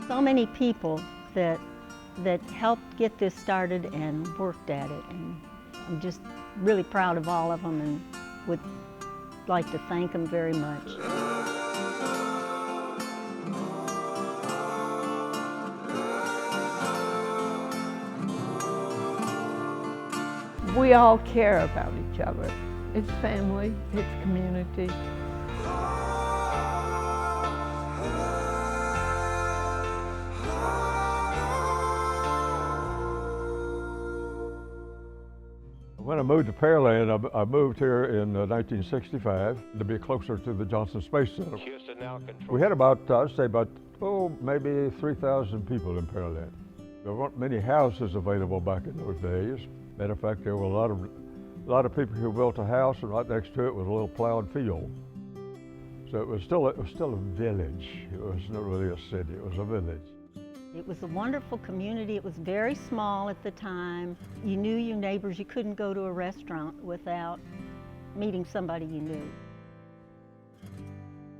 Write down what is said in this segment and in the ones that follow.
So many people that helped get this started and worked at it, and I'm just really proud of all of them and would like to thank them very much. We all care about each other. It's family, it's community. When I moved to Pearland, I moved here in 1965 to be closer to the Johnson Space Center. We had about, I'd say about, maybe 3,000 people in Pearland. There weren't many houses available back in those days. Matter of fact, there were a lot of people who built a house, and right next to it was a little plowed field. So it was still a village. It was not really a city, it was a village. It was a wonderful community. It was very small at the time. You knew your neighbors. You couldn't go to a restaurant without meeting somebody you knew.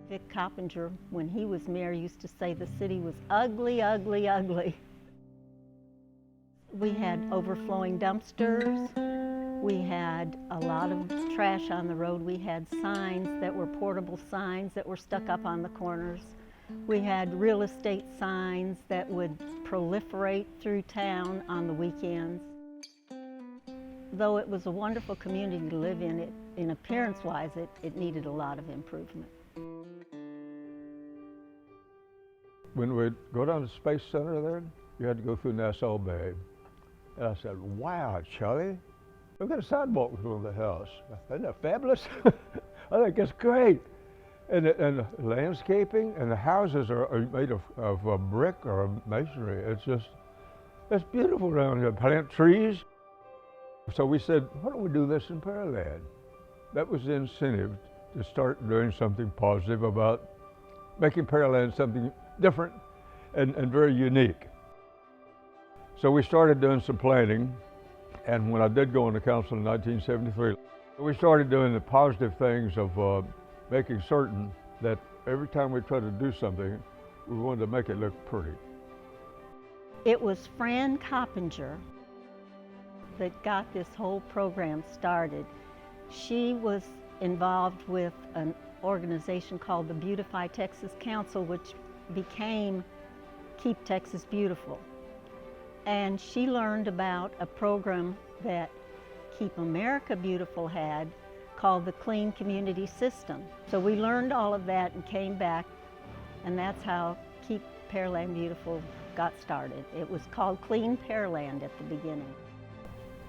Vic Coppinger, when he was mayor, used to say the city was ugly, ugly, ugly. We had overflowing dumpsters. We had a lot of trash on the road. We had signs that were portable signs that were stuck up on the corners. We had real estate signs that would proliferate through town on the weekends. Though it was a wonderful community to live in appearance-wise, it needed a lot of improvement. When we'd go down to the Space Center there, you had to go through Nassau Bay. And I said, wow, Charlie, look at a sidewalk through the house. Isn't that fabulous? I think it's great. And the landscaping and the houses are made of brick or masonry. It's beautiful around here. Plant trees. So we said, why don't we do this in Pearland? That was the incentive to start doing something positive about making Pearland something different and very unique. So we started doing some planning, and when I did go on the council in 1973, we started doing the positive things of making certain that every time we tried to do something, we wanted to make it look pretty. It was Fran Coppinger that got this whole program started. She was involved with an organization called the Beautify Texas Council, which became Keep Texas Beautiful. And she learned about a program that Keep America Beautiful had called the Clean Community System. So we learned all of that and came back, and that's how Keep Pearland Beautiful got started. It was called Clean Pearland at the beginning.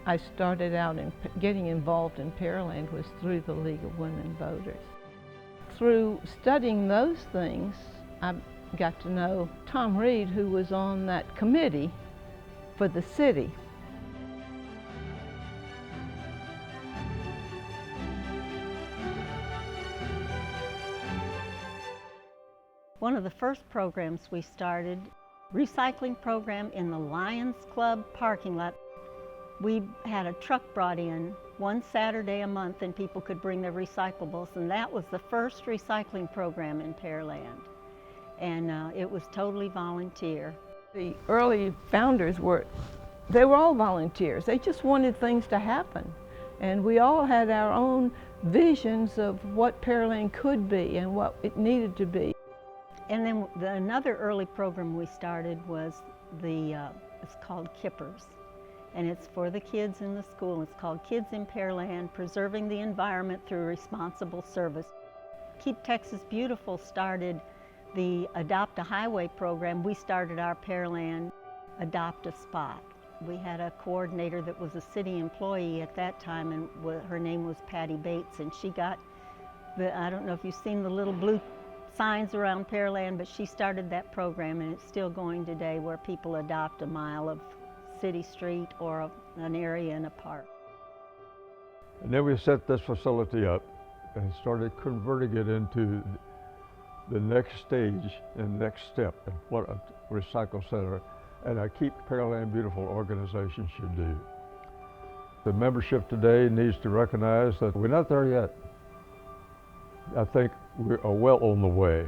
I started out in getting involved in Pearland was through the League of Women Voters. Through studying those things, I got to know Tom Reed, who was on that committee for the city. One of the first programs we started, recycling program in the Lions Club parking lot. We had a truck brought in one Saturday a month, and people could bring their recyclables, and that was the first recycling program in Pearland. And it was totally volunteer. The early founders were all volunteers. They just wanted things to happen. And we all had our own visions of what Pearland could be and what it needed to be. And then another early program we started was it's called Kippers. And it's for the kids in the school. It's called Kids in Pearland, Preserving the Environment Through Responsible Service. Keep Texas Beautiful started the Adopt a Highway program. We started our Pearland Adopt a Spot. We had a coordinator that was a city employee at that time, and her name was Patty Bates, and she got I don't know if you've seen the little blue signs around Pearland, but she started that program, and it's still going today, where people adopt a mile of city street or an area in a park. And then we set this facility up and started converting it into the next stage and next step in what a recycle center and a Keep Pearland Beautiful organization should do. The membership today needs to recognize that we're not there yet. I think we are well on the way.